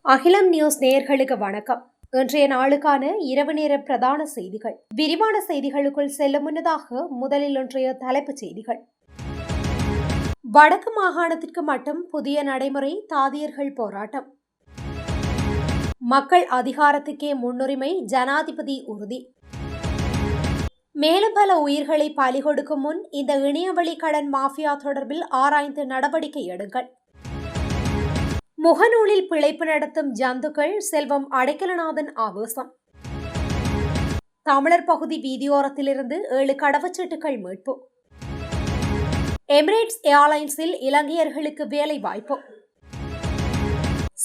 அகிலம் நியூஸ் நேயர்களுக்கு வணக்கம். இன்றைய நாளுக்கான இரவு நேர பிரதான செய்திகள். விரிவான செய்திகளுக்குள் செல்ல முன்னதாக முதலில் இன்றைய தலைப்புச் செய்திகள். வடக்கு மாகாணத்திற்கு மட்டும் புதிய நடைமுறை, தாதியர்கள் போராட்டம். மக்கள் அதிகாரத்துக்கே முன்னுரிமை, ஜனாதிபதி உறுதி. மேலும் பல உயிர்களை பலி கொடுக்கும் முன் இந்த இணையவழி கடன் மாஃபியா தொடர்பில் ஆராய்ந்து நடவடிக்கை எடுங்கள். முகநூலில் பிழைப்பு நடத்தும் ஜந்துக்கள், செல்வம் அடைக்கலநாதன் ஆவேசம். தமிழர் பகுதி வீதியோரத்திலிருந்து 7 கடவுச்சீட்டுகள் மீட்பு. எமிரேட்ஸ் ஏர்லைன்ஸில் இலங்கையர்களுக்கு வேலை வாய்ப்பு.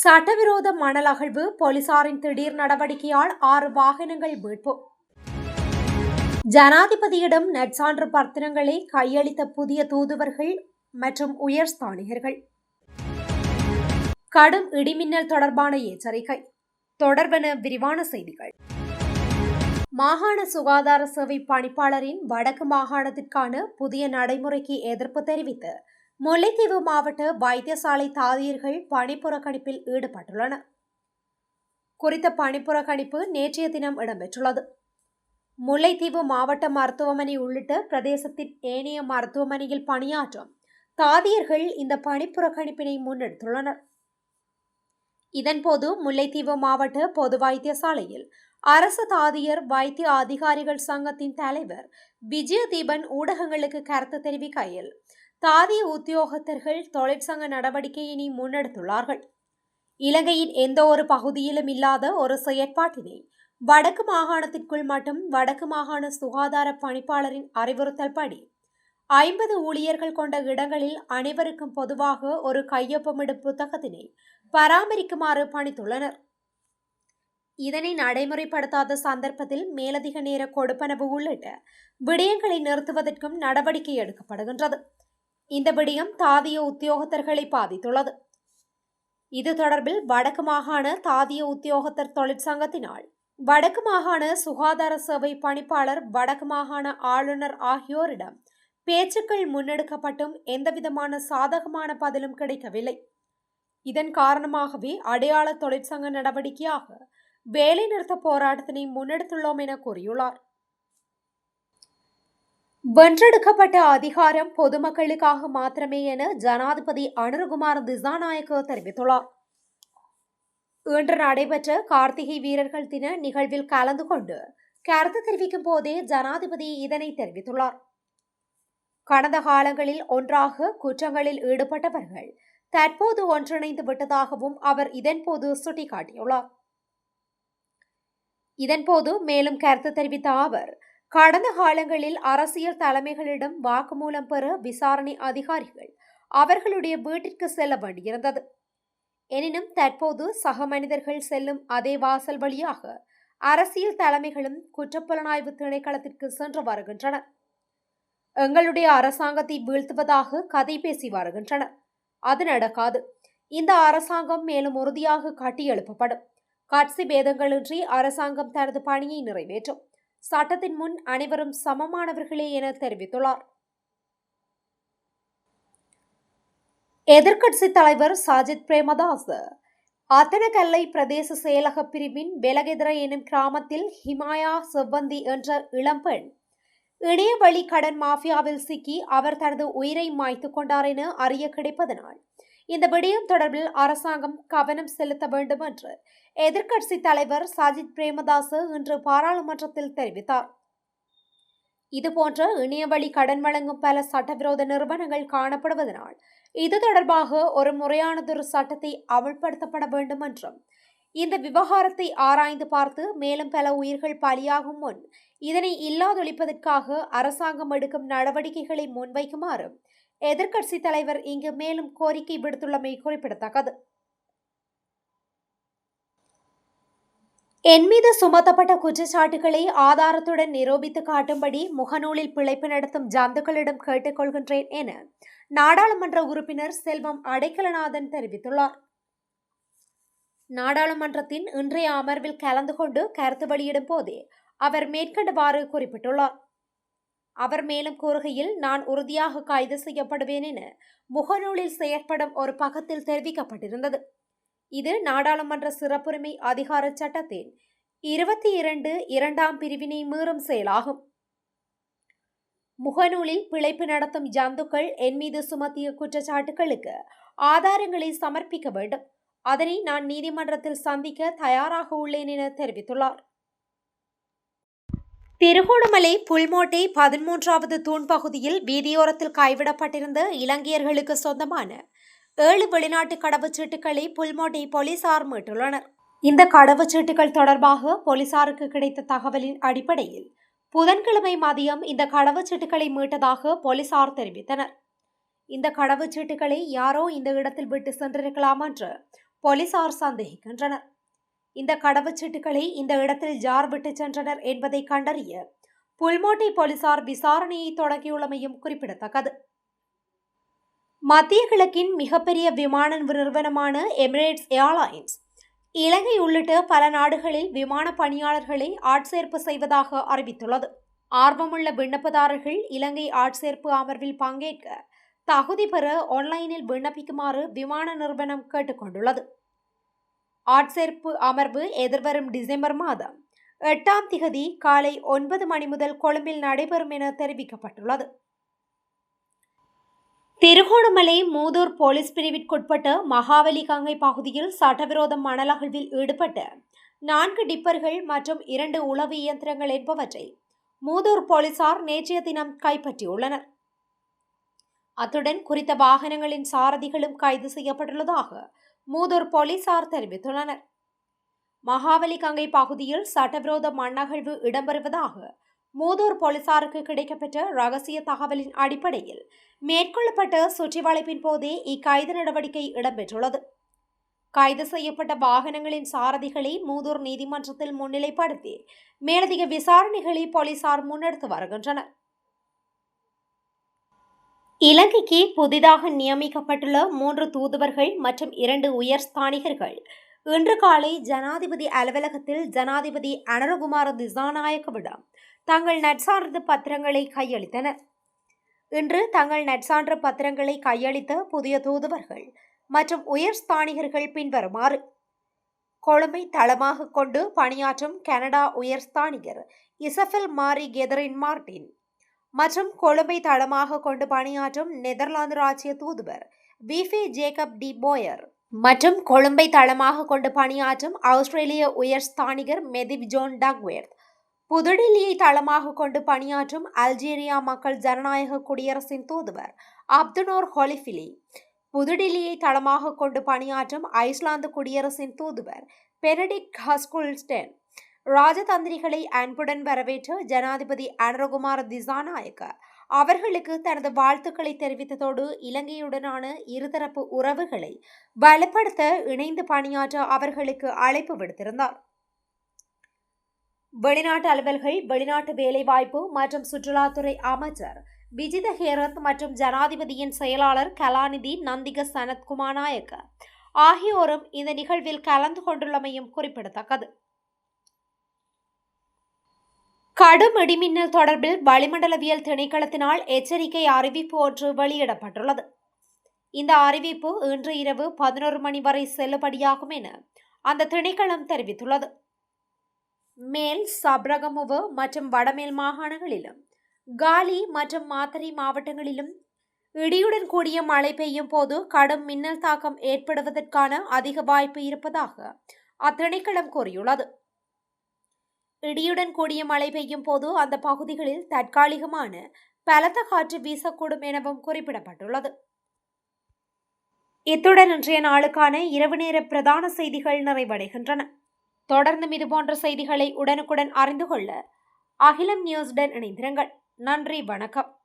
சட்டவிரோத மணல் அகழ்வு, போலீசாரின் திடீர் நடவடிக்கையால் 6 வாகனங்கள் மீட்பு. ஜனாதிபதியிடம் நற்சான்று பத்திரங்களை கையளித்த புதிய தூதுவர்கள் மற்றும் உயர்ஸ்தானிகர்கள். கடும் இடிமின்னல் தொடர்பான எச்சரிக்கை. தொடர்பென விரிவான செய்திகள். மாகாண சுகாதார சேவை பணிப்பாளரின் வடக்கு மாகாணத்திற்கான புதிய நடைமுறைக்கு எதிர்ப்பு தெரிவித்து முல்லைத்தீவு மாவட்ட வைத்தியசாலை தாதியர்கள் பணிப்புறக்கணிப்பில் ஈடுபட்டுள்ளனர். குறித்த பணிப்புறக்கணிப்பு நேற்றைய தினம் இடம்பெற்றுள்ளது. முல்லைத்தீவு மாவட்ட மருத்துவமனை உள்ளிட்ட பிரதேசத்தின் ஏனைய மருத்துவமனையில் பணியாற்றும் தாதியர்கள் இந்த பணிப்புறக்கணிப்பினை முன்னெடுத்துள்ளனர். இதன்போது முல்லைத்தீவு மாவட்ட பொது வைத்தியசாலையில் அரசு தாதியர் வைத்திய அதிகாரிகள் சங்கத்தின் தலைவர் விஜயதீபன் ஊடகங்களுக்கு கருத்து தெரிவிக்கையில், தாதிய உத்தியோகத்தர்கள் தொழிற்சங்க நடவடிக்கையினை முன்னெடுத்துள்ளார்கள். இலங்கையின் எந்த ஒரு பகுதியிலும் இல்லாத ஒரு செயற்பாட்டினை வடக்கு மாகாணத்திற்குள் மட்டும் வடக்கு மாகாண சுகாதார பணிப்பாளரின் அறிவுறுத்தல் படி 50 ஊழியர்கள் கொண்ட இடங்களில் அனைவருக்கும் பொதுவாக ஒரு கையொப்பமிடும் புத்தகத்தினை பராமரிக்குமாறு பணித்துள்ளனர். இதனை நடைமுறைப்படுத்தாத சந்தர்ப்பத்தில் மேலதிக நேர கொடுப்பனவு உள்ளிட்ட விடயங்களை நிறுத்துவதற்கும் நடவடிக்கை எடுக்கப்படுகின்றது. இந்த விடயம் தாதிய உத்தியோகத்தர்களை பாதித்துள்ளது. இது தொடர்பில் வடக்கு மாகாண தாதிய உத்தியோகத்தர் தொழிற்சங்கத்தினால் வடக்கு மாகாண சுகாதார சேவை பணிப்பாளர், வடக்கு மாகாண ஆளுநர் ஆகியோரிடம் பேச்சுக்கள் முன்னெடுக்கப்பட்டும் எந்தவிதமான சாதகமான பதிலும் கிடைக்கவில்லை. இதன் காரணமாகவே அடையாள தொழிற்சங்க நடவடிக்கையாக வேலைநிறுத்த போராட்டத்தினை முன்னெடுத்துள்ளோம் என கூறியுள்ளார். வென்றெடுக்கப்பட்ட அதிகாரம் பொதுமக்களுக்காக மாத்திரமே என ஜனாதிபதி அனுரகுமார் திசாநாயக்க தெரிவித்துள்ளார். இன்று நடைபெற்ற கார்த்திகை வீரர்கள் தின நிகழ்வில் கலந்து கொண்டு கருத்து தெரிவிக்கும் போதே ஜனாதிபதி இதனை தெரிவித்துள்ளார். கடந்த காலங்களில் ஒன்றாக குற்றங்களில் ஈடுபட்டவர்கள் தற்போது ஒன்றிணைந்து விட்டதாகவும் அவர் இதன்போது சுட்டிக்காட்டியுள்ளார். இதன்போது மேலும் கருத்து தெரிவித்த அவர், கடந்த காலங்களில் அரசியல் தலைமைகளிடம் வாக்குமூலம் பெற விசாரணை அதிகாரிகள் அவர்களுடைய வீட்டிற்கு செல்ல வேண்டியிருந்தது. எனினும் தற்போது சக மனிதர்கள் செல்லும் அதே வாசல் வழியாக அரசியல் தலைமைகளும் குற்றப்புலனாய்வு திணைக்களத்திற்கு சென்று வருகின்றனர். எங்களுடைய அரசாங்கத்தை வீழ்த்துவதாக கதை பேசி வருகின்றனர். அது நடக்காது. இந்த அரசாங்கம் மேலும் உறுதியாக கட்டியெழுப்பப்படும். கட்சி பேதங்களின்றி அரசாங்கம் தனது பணியை நிறைவேற்றும். சட்டத்தின் முன் அனைவரும் சமமானவர்களே என தெரிவித்துள்ளார். எதிர்க்கட்சி தலைவர் சாஜித் பிரேமதாஸ் அத்தனகல்லை பிரதேச செயலக பிரிவின் வெலகெதிர எனும் கிராமத்தில் ஹிமாயா செவ்வந்தி என்ற இளம்பெண் இணையவழி கடன் மாஃபியாவில் சிக்கி அவர் தனது உயிரை மாய்த்து கொண்டார் என அறிய கிடைப்பதனால் இந்த விடயம் தொடர்பில் அரசாங்கம் கவனம் செலுத்த வேண்டும் என்று எதிர்க்கட்சி தலைவர் சாஜித் பிரேமதாஸ் இன்று பாராளுமன்றத்தில் தெரிவித்தார். இதுபோன்ற இணையவழி கடன் வழங்கும் பல சட்டவிரோத நிறுவனங்கள் காணப்படுவதனால் இது தொடர்பாக ஒரு முறையானதொரு சட்டத்தை அமல்படுத்தப்பட வேண்டும் என்றும், இந்த விவகாரத்தை ஆராய்ந்து பார்த்து மேலும் பல உயிர்கள் பலியாகும் முன் இதனை இல்லாதொழிப்பதற்காக அரசாங்கம் எடுக்கும் நடவடிக்கைகளை முன்வைக்குமாறு எதிர்க்கட்சி தலைவர் இங்கு மேலும் கோரிக்கை விடுத்துள்ளமை குறிப்பிடத்தக்கது. என் மீது சுமத்தப்பட்ட குற்றச்சாட்டுகளை ஆதாரத்துடன் நிரூபித்து காட்டும்படி முகநூலில் பிழைப்பு நடத்தும் ஜந்துக்களிடம் கேட்டுக்கொள்கின்றேன் என நாடாளுமன்ற உறுப்பினர் செல்வம் அடைக்கலநாதன் தெரிவித்துள்ளார். நாடாளுமன்றத்தின் இன்றைய அமர்வில் கலந்து கொண்டு கருத்து வெளியிடும் போதே அவர் மேற்கண்டவாறு குறிப்பிட்டுள்ளார். அவர் மேலும் கூறுகையில், நான் உறுதியாக கைது செய்யப்படுவேன் என முகநூலில் செயற்படும் ஒரு பக்கத்தில் தெரிவிக்கப்பட்டிருந்தது. இது நாடாளுமன்ற சிறப்புரிமை அதிகார சட்டத்தின் 22 இரண்டாம் பிரிவினை மீறும் செயலாகும். முகநூலில் பிழைப்பு நடத்தும் ஜந்துக்கள் என் மீது சுமத்திய குற்றச்சாட்டுகளுக்கு ஆதாரங்களை சமர்ப்பிக்க வேண்டும். அதனை நான் நீதிமன்றத்தில் சந்திக்க தயாராக உள்ளேன் என தெரிவித்துள்ளார். திருகோணமலை புல்மோட்டை 13வது தூண் பகுதியில் வீதியோரத்தில் கைவிடப்பட்டிருந்த இலங்கையர்களுக்கு சொந்தமான 7 வெளிநாட்டு கடவுச்சீட்டுகளை புல்மோட்டை போலீசார் மீட்டுள்ளனர். இந்த கடவுச்சீட்டுகள் தொடர்பாக போலீசாருக்கு கிடைத்த தகவலின் அடிப்படையில் புதன்கிழமை மதியம் இந்த கடவுச்சீட்டுகளை மீட்டதாக போலீசார் தெரிவித்தனர். இந்த கடவுச்சீட்டுகளை யாரோ இந்த இடத்தில் விட்டு சென்றிருக்கலாம் என்று போலீசார் சந்தேகிக்கின்றனர். இந்த கடவுச்சீட்டுகளை இந்த இடத்தில் யார் விட்டு சென்றனர் என்பதை கண்டறிய புல்மோட்டை போலீசார் விசாரணையை தொடங்கியுள்ளமையும் குறிப்பிடத்தக்கது. மத்திய கிழக்கின் மிகப்பெரிய விமான நிறுவனமான எமிரேட்ஸ் ஏர்லைன்ஸ் இலங்கை உள்ளிட்ட பல நாடுகளில் விமான பணியாளர்களை ஆட்சேர்ப்பு செய்வதாக அறிவித்துள்ளது. ஆர்வமுள்ள விண்ணப்பதாரர்கள் இலங்கை ஆட்சேர்ப்பு அமர்வில் பங்கேற்க தகுதி பெற ஆன்லைனில் விண்ணப்பிக்குமாறு விமான நிறுவனம் கேட்டுக்கொண்டுள்ளது. ஆட்சேர்ப்பு அமர்வு எதிர்வரும் டிசம்பர் மாதம் 8ஆம் திகதி காலை 9 மணி முதல் கொழும்பில் நடைபெறும் என தெரிவிக்கப்பட்டுள்ளது. திருகோணமலை மூதூர் போலீஸ் பிரிவிற்குட்பட்ட மகாவலி கங்கை பகுதியில் சட்டவிரோத மணல் அகழ்வில் ஈடுபட்ட 4 டிப்பர்கள் மற்றும் 2 உளவு இயந்திரங்கள் என்பவற்றை மூதூர் போலீசார் நேற்றைய தினம் கைப்பற்றியுள்ளனர். அத்துடன் குறித்த வாகனங்களின் சாரதிகளும் கைது செய்யப்பட்டுள்ளதாக மூதூர் போலீசார் தெரிவித்துள்ளனர். மகாவலி கங்கை பகுதியில் சட்டவிரோத மண்ணகழ்வு இடம்பெறுவதாக மூதூர் போலீசாருக்கு கிடைக்கப்பெற்ற ரகசிய தகவலின் அடிப்படையில் மேற்கொள்ளப்பட்ட சுற்றிவளைப்பின் போதே இக்கைது நடவடிக்கை இடம்பெற்றுள்ளது. கைது செய்யப்பட்ட வாகனங்களின் சாரதிகளை மூதூர் நீதிமன்றத்தில் முன்னிலைப்படுத்தி மேலதிக விசாரணைகளை போலீசார் முன்னெடுத்து வருகின்றனர். இலங்கைக்கு புதிதாக நியமிக்கப்பட்டுள்ள 3 தூதுவர்கள் மற்றும் 2 உயர்ஸ்தானிகர்கள் இன்று காலை ஜனாதிபதி அலுவலகத்தில் ஜனாதிபதி அனுரகுமார திசாநாயக்கவிடம் தங்கள் நற்சான்று பத்திரங்களை கையளித்தனர். இன்று தங்கள் நற்சான்று பத்திரங்களை கையளித்த புதிய தூதுவர்கள் மற்றும் உயர்ஸ்தானிகர்கள் பின்வருமாறு: கொழும்பை தளமாக கொண்டு பணியாற்றும் கனடா உயர்ஸ்தானிகர் இசபெல் மாரி கெதரின் மார்டின் மற்றும் கொழும்பை தளமாக கொண்டு பணியாற்றும் நெதர்லாந்து ராஜ்ய தூதுவர் விஃபே ஜேக்கப் டி போயர் மற்றும் கொழும்பை தளமாக கொண்டு பணியாற்றும் ஆஸ்திரேலிய உயர்ஸ்தானிகர் மெதிவ் ஜோன் டக்வெர்த், புதுடில்லியை தளமாக கொண்டு பணியாற்றும் அல்ஜீரியா மக்கள் ஜனநாயக குடியரசின் தூதுவர் அப்துனோர் ஹொலிஃபிலி, புதுடில்லியை தளமாக கொண்டு பணியாற்றும் ஐஸ்லாந்து குடியரசின் தூதுவர் பெனடிக்ட் ஹஸ்குல்ஸ்டென். ராஜதந்திரிகளை அன்புடன் வரவேற்ற ஜனாதிபதி அனுரகுமார திசாநாயக்க அவர்களுக்கு தனது வாழ்த்துக்களை தெரிவித்ததோடு இலங்கையுடனான இருதரப்பு உறவுகளை பலப்படுத்த இணைந்து பணியாற்ற அவர்களுக்கு அழைப்பு விடுத்திருந்தார். வெளிநாட்டு அலுவல்கள், வெளிநாட்டு வேலைவாய்ப்பு மற்றும் சுற்றுலாத்துறை அமைச்சர் விஜித ஹேரத் மற்றும் ஜனாதிபதியின் செயலாளர் கலாநிதி நந்திக சனத்குமார் நாயக்க ஆகியோரும் இந்த நிகழ்வில் கலந்து கொண்டுள்ளமையும் குறிப்பிடத்தக்கது. கடும் இடிமின்னல் தொடர்பில் வளிமண்டலவியல் திணைக்களத்தினால் எச்சரிக்கை அறிவிப்பு ஒன்று வெளியிடப்பட்டுள்ளது. இந்த அறிவிப்பு இன்று இரவு 11 மணி வரை செல்லுபடியாகும் என அந்த திணைக்களம் தெரிவித்துள்ளது. மேல் சப்ரகமுவ மற்றும் வடமேல் மாகாணங்களிலும் காலி மற்றும் மாத்தறை மாவட்டங்களிலும் இடியுடன் கூடிய மழை பெய்யும் போது கடும் மின்னல் தாக்கம் ஏற்படுவதற்கான அதிக வாய்ப்பு இருப்பதாக அத்திணைக்களம் கூறியுள்ளது. இடியுடன் கூடிய மழை பெய்யும் போது அந்த பகுதிகளில் தற்காலிகமான பலத்த காற்று வீசக்கூடும் எனவும் குறிப்பிடப்பட்டுள்ளது. இத்துடன் இன்றைய நாளுக்கான இரவு நேர பிரதான செய்திகள் நிறைவடைகின்றன. தொடர்ந்தும் இதுபோன்ற செய்திகளை உடனுக்குடன் அறிந்து கொள்ள அகிலம் நியூஸுடன் இணைந்திருங்கள். நன்றி, வணக்கம்.